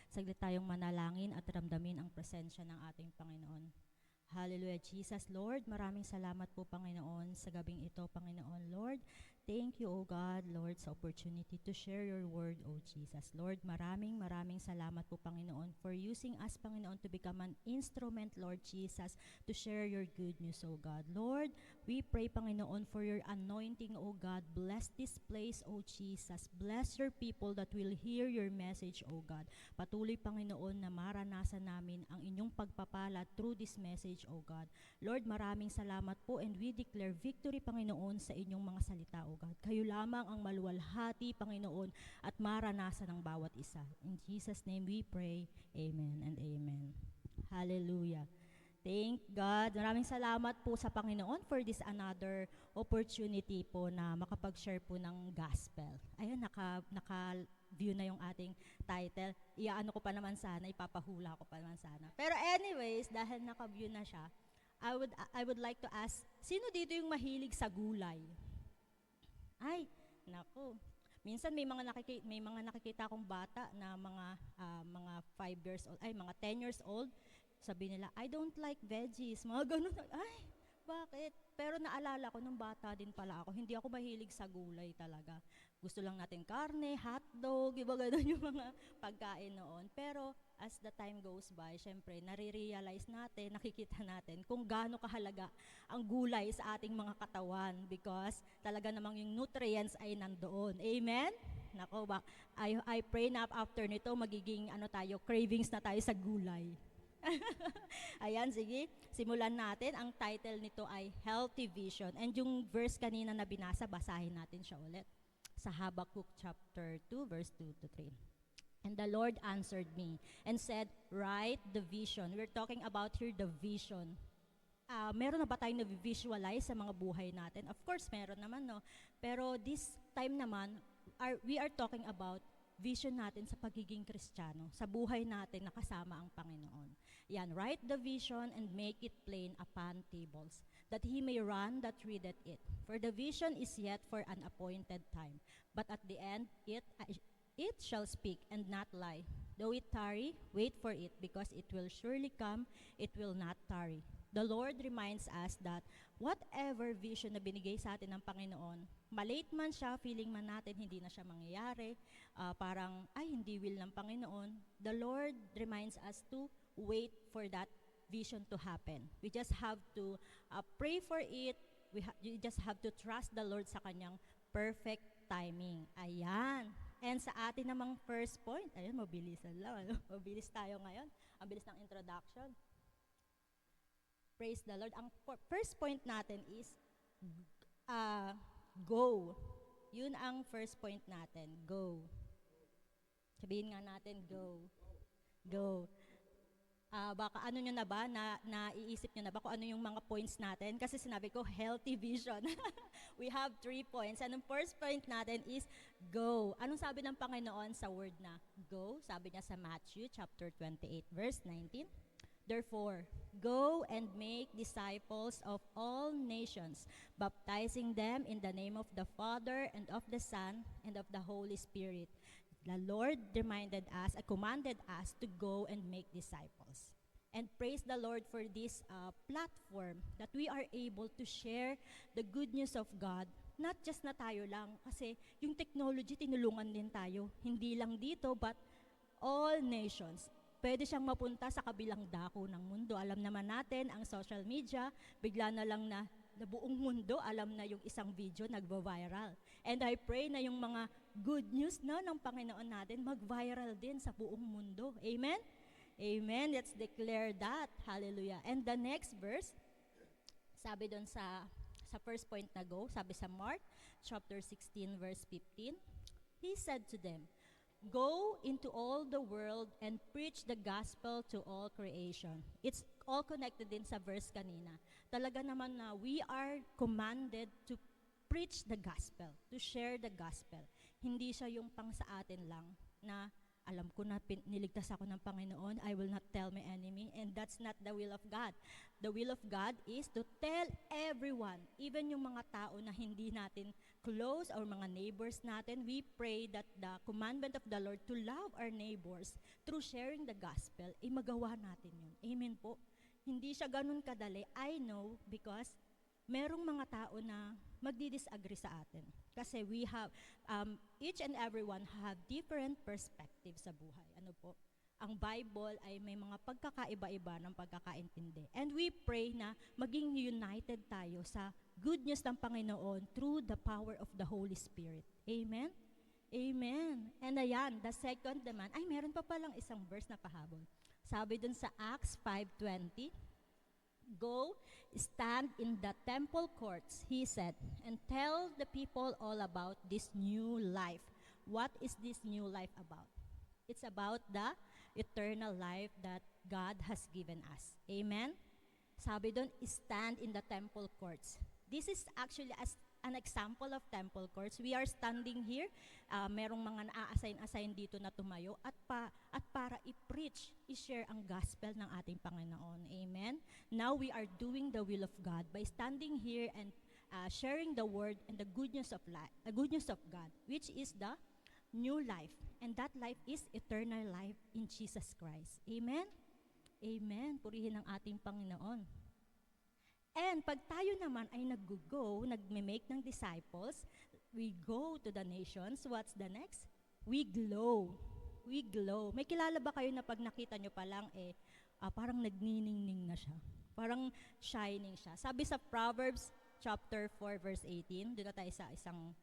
Saglit tayong manalangin at ramdamin ang presensya ng ating Panginoon. Hallelujah, Jesus. Lord, maraming salamat po, Panginoon, sa gabing ito, Panginoon. Lord, thank you, O God, Lord, sa opportunity to share your word, O Jesus. Lord, maraming salamat po, Panginoon, for using us, Panginoon, to become an instrument, Lord Jesus, to share your good news, O God. Lord, we pray, Panginoon, for your anointing, O God. Bless this place, O Jesus. Bless your people that will hear your message, O God. Patuloy, Panginoon, na maranasan namin ang inyong pagpapala through this message, O God. Lord, maraming salamat po, and we declare victory, Panginoon, sa inyong mga salita, O God. Kayo lamang ang maluwalhati, Panginoon, at maranasan ng bawat isa. In Jesus' name we pray. Amen and amen. Hallelujah. Thank God. Maraming salamat po sa Panginoon for this another opportunity po na makapag-share po ng gospel. Ayun, naka-view na yung ating title. Iaano ko pa naman sana, ipapahula ko pa naman sana. Pero anyways, dahil naka-view na siya, I would like to ask, sino dito yung mahilig sa gulay? Ay, nako. Minsan may mga nakikita akong bata na mga 5 years old, ay mga 10 years old. Sabi nila, I don't like veggies. Mga ganun. Ay, bakit? Pero naalala ko, nung bata din pala ako, hindi ako mahilig sa gulay talaga. Gusto lang natin karne, hotdog, iba ganun yung mga pagkain noon. Pero as the time goes by, syempre, nare-realize natin, nakikita natin kung gaano kahalaga ang gulay sa ating mga katawan because talaga namang yung nutrients ay nandoon. Amen? Nako, I pray na after nito, magiging cravings na tayo sa gulay. Ayan, sige. Simulan natin. Ang title nito ay Healthy Vision. And yung verse kanina na binasa, basahin natin siya ulit. Sa Habakkuk chapter 2, verse 2 to 3. And the Lord answered me and said, write the vision. We're talking about here the vision. Meron na ba tayong na-visualize sa mga buhay natin? Of course, meron naman, no? Pero this time naman, we are talking about vision natin sa pagiging Kristiyano, sa buhay natin na kasama ang Panginoon. Yan, write the vision and make it plain upon tables, that he may run that readeth it. For the vision is yet for an appointed time, but at the end it shall speak and not lie. Though it tarry, wait for it, because it will surely come, it will not tarry. The Lord reminds us that whatever vision na binigay sa atin ng Panginoon, malate man siya, feeling man natin hindi na siya mangyayari, parang, hindi will ng Panginoon, the Lord reminds us to wait for that vision to happen. We just have to pray for it. You just have to trust the Lord sa kanyang perfect timing. Ayan. And sa atin namang first point, ayun, mabilisan lang. Mabilis tayo ngayon. Ang bilis ng introduction. Praise the Lord. Ang first point natin is go. Yun ang first point natin. Go. Sabihin nga natin, go. Go. Baka ano nyo na ba, naiisip nyo na ba kung ano yung mga points natin? Kasi sinabi ko, healthy vision. We have 3 points. And ang first point natin is go. Anong sabi ng Panginoon sa word na go? Sabi niya sa Matthew chapter 28, verse 19. Therefore, go and make disciples of all nations, baptizing them in the name of the Father and of the Son and of the Holy Spirit. The Lord commanded us to go and make disciples. And praise the Lord for this platform that we are able to share the good news of God. Not just na tayo lang, kasi yung technology tinulungan din tayo. Hindi lang dito, but all nations. Pwede siyang mapunta sa kabilang dako ng mundo. Alam naman natin, ang social media, bigla na lang na buong mundo, alam na yung isang video nagva-viral. And I pray na yung mga good news ng Panginoon natin mag-viral din sa buong mundo. Amen? Amen. Let's declare that. Hallelujah. And the next verse, sabi doon sa first point na go, sabi sa Mark chapter 16 verse 15, he said to them, go into all the world and preach the gospel to all creation. It's all connected din sa verse kanina. Talaga naman na we are commanded to preach the gospel, to share the gospel. Hindi siya yung pang sa atin lang na Alam ko na niligtas ako ng Panginoon. I will not tell my enemy. And that's not the will of God. The will of God is to tell everyone, even yung mga tao na hindi natin close or mga neighbors natin, we pray that the commandment of the Lord to love our neighbors through sharing the gospel, magawa natin yun. Amen po. Hindi siya ganun kadali. I know because merong mga tao na magdi-disagree sa atin. Kasi we have, each and everyone have different perspectives sa buhay. Ano po? Ang Bible ay may mga pagkakaiba-iba ng pagkakaintindi. And we pray na maging united tayo sa good news ng Panginoon through the power of the Holy Spirit. Amen? Amen. And ayan, the second demand, meron pa palang isang verse na pahabol. Sabi dun sa Acts 5:20, "Go, stand in the temple courts," he said, "and tell the people all about this new life." What is this new life about? It's about the eternal life that God has given us. Amen? Sabi doon, stand in the temple courts. This is actually as an example of temple courts. We are standing here, merong mga na-assign dito na tumayo at para i-preach, i-share ang gospel ng ating Panginoon. Amen? Now we are doing the will of God by standing here and sharing the word and the goodness of God, which is the new life. And that life is eternal life in Jesus Christ. Amen? Amen. Purihin ang ating Panginoon. And pag tayo naman ay nagme-make ng disciples, we go to the nations, what's the next? We glow. We glow. May kilala ba kayo na pag nakita nyo pa lang, parang nagniningning na siya. Parang shining siya. Sabi sa Proverbs chapter 4 verse 18, doon na tayo sa isang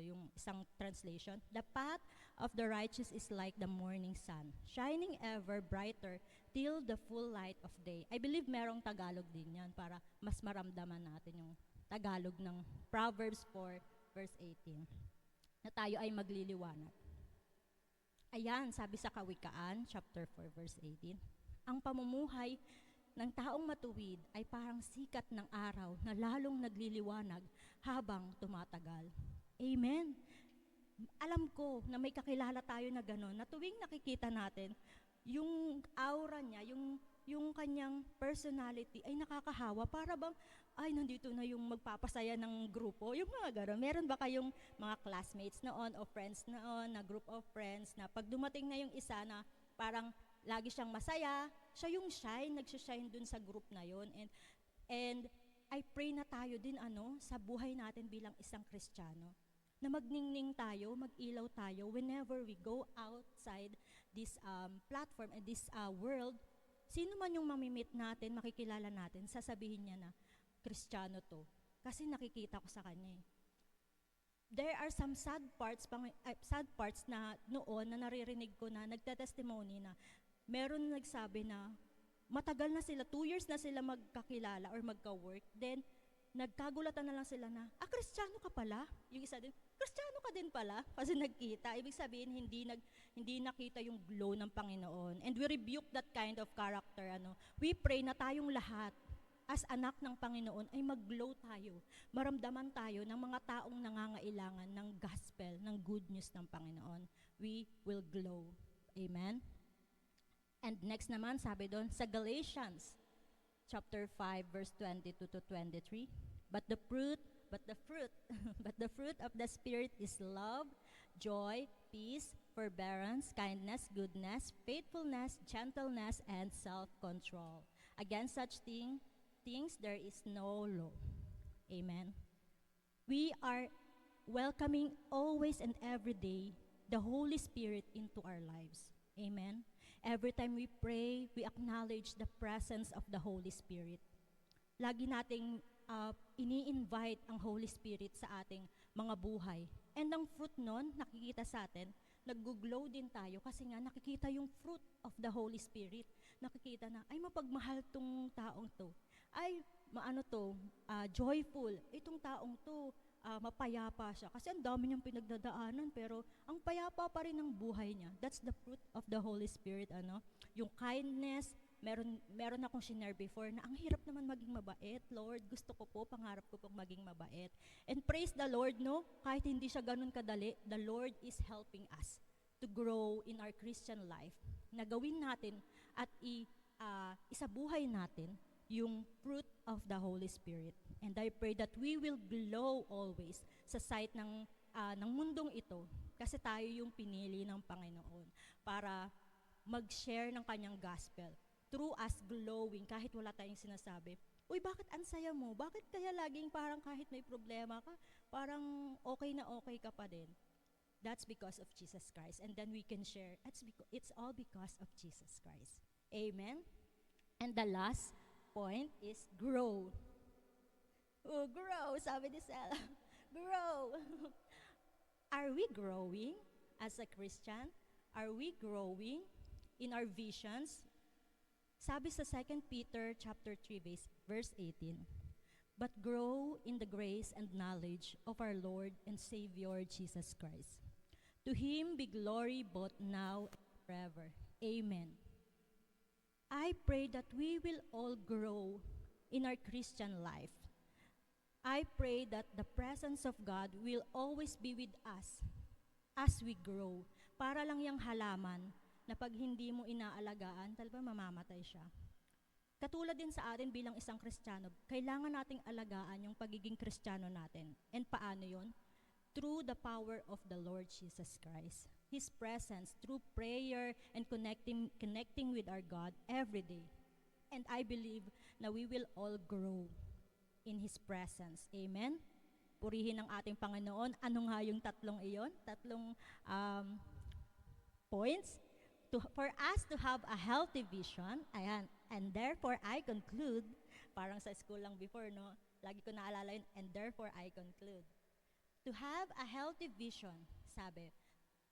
yung isang translation. "The path of the righteous is like the morning sun, shining ever brighter till the full light of day." I believe merong Tagalog din yan para mas maramdaman natin yung Tagalog ng Proverbs 4 verse 18. Na tayo ay magliliwanag. Ayan, sabi sa Kawikaan, chapter 4 verse 18, "Ang pamumuhay ng taong matuwid ay parang sikat ng araw na lalong nagliliwanag habang tumatagal." Amen. Alam ko na may kakilala tayo na gano'n, na tuwing nakikita natin, yung aura niya, yung kanyang personality ay nakakahawa. Para bang, nandito na yung magpapasaya ng grupo. Yung mga gano'n. Meron ba kayong mga classmates noon o friends noon, na group of friends, na pag dumating na yung isa na parang lagi siyang masaya, siya yung nagsishine dun sa group na yon. And I pray na tayo din sa buhay natin bilang isang Kristiyano, na magningning tayo, mag-ilaw tayo whenever we go outside this platform and this world. Sino man yung mamimit natin, makikilala natin, sasabihin niya na Kristiyano to kasi nakikita ko sa kanya. There are some sad parts na noon na naririnig ko na nagte-testimony na meron nagsabi na matagal na sila, 2 years na sila magkakilala or magka-work, then nagkagulatan na lang sila na, Kristiyano ka pala? Yung isa din, Kristiyano ka din pala? Kasi nagkita. Ibig sabihin, hindi nakita yung glow ng Panginoon. And we rebuke that kind of character. We pray na tayong lahat, as anak ng Panginoon, ay mag-glow tayo. Maramdaman tayo ng mga taong nangangailangan ng gospel, ng good news ng Panginoon. We will glow. Amen? And next naman, sabi doon, sa Galatians, chapter 5, verse 22 to 23, but the fruit of the Spirit is love, joy, peace, forbearance, kindness, goodness, faithfulness, gentleness, and self-control. Against such things there is no law. Amen. We are welcoming always and every day the Holy Spirit into our lives. Amen. Every time we pray, we acknowledge the presence of the Holy Spirit. Lagi nating ini-invite ang Holy Spirit sa ating mga buhay. And ang fruit nun, nakikita sa atin, nag-glow din tayo kasi nga nakikita yung fruit of the Holy Spirit. Nakikita na, mapagmahal tong taong to. Joyful. Itong taong to, mapayapa siya. Kasi ang dami niyang pinagdadaanan, pero ang payapa pa rin ang buhay niya. That's the fruit of the Holy Spirit. Yung kindness, meron akong shinare before na ang hirap naman maging mabait. Lord, gusto ko po, pangarap ko pong maging mabait. And praise the Lord, no? Kahit hindi siya ganun kadali, the Lord is helping us to grow in our Christian life, na gawin natin at isabuhay natin yung fruit of the Holy Spirit. And I pray that we will glow always sa sight ng mundong ito, kasi tayo yung pinili ng Panginoon para mag-share ng kanyang gospel through us glowing kahit wala tayong sinasabi. Uy, bakit ang saya mo? Bakit kaya laging parang kahit may problema ka, parang okay na okay ka pa din? That's because of Jesus Christ. And then we can share, it's all because of Jesus Christ. Amen? And the last point is grow. Oh, grow, sabi ni Sela. Grow. Are we growing as a Christian? Are we growing in our visions? Sabi sa 2 Peter chapter 3 verse 18, but grow in the grace and knowledge of our Lord and Savior Jesus Christ. To Him be glory both now and forever. Amen. I pray that we will all grow in our Christian life. I pray that the presence of God will always be with us as we grow. Para lang yung halaman na pag hindi mo inaalagaan, talaga mamamatay siya. Katulad din sa atin bilang isang Kristiyano, kailangan nating alagaan yung pagiging Kristiyano natin. And paano yon? Through the power of the Lord Jesus Christ. His presence, through prayer and connecting with our God every day. And I believe na we will all grow in His presence. Amen? Purihin ang ating Panginoon. Ano nga yung tatlong iyon? Tatlong points? For us to have a healthy vision, ayan, and therefore I conclude, parang sa school lang before, no? Lagi ko naalala yun, and therefore I conclude. To have a healthy vision, sabi,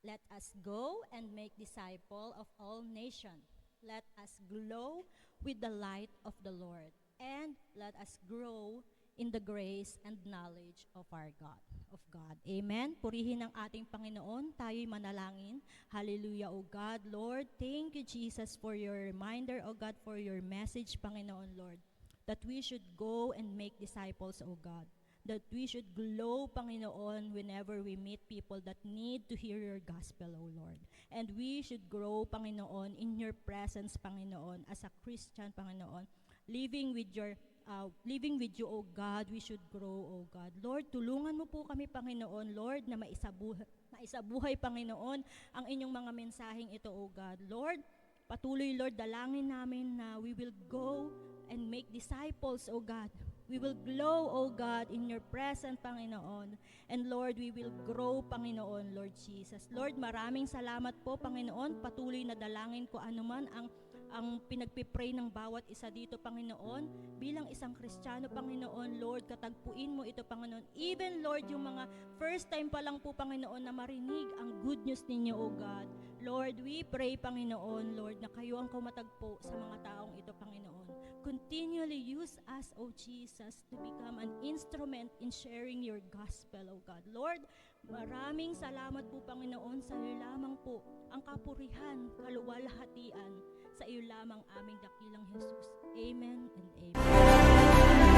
let us go and make disciple of all nations. Let us glow with the light of the Lord. And let us grow in the grace and knowledge of our God. Amen. Purihin ang ating Panginoon. Tayo'y manalangin. Hallelujah, O God. Lord, thank you, Jesus, for your reminder, O God, for your message, Panginoon, Lord, that we should go and make disciples, O God. That we should glow, Panginoon, whenever we meet people that need to hear your gospel, O Lord. And we should grow, Panginoon, in your presence, Panginoon, as a Christian, Panginoon, living with you, O God, we should grow, O God. Lord, tulungan mo po kami, Panginoon, Lord, na maisabuhay, Panginoon, ang inyong mga mensaheng ito, O God. Lord, patuloy, Lord, dalangin namin na we will go and make disciples, O God. We will glow, O God, in your presence, Panginoon. And Lord, we will grow, Panginoon, Lord Jesus. Lord, maraming salamat po, Panginoon. Patuloy na dalangin ko anuman ang pinagpipray ng bawat isa dito, Panginoon. Bilang isang Kristiyano, Panginoon, Lord, katagpuin mo ito, Panginoon. Even, Lord, yung mga first time pa lang po, Panginoon, na marinig ang good news ninyo, O God. Lord, we pray, Panginoon, Lord, na kayo ang kumatagpo sa mga taong ito, Panginoon. Continually use us, O Jesus, to become an instrument in sharing your gospel, O God. Lord, maraming salamat po, Panginoon, sa iyo lamang po ang kapurihan, kaluwalhatian, sa iyo lamang aming dakilang Jesus. Amen and amen.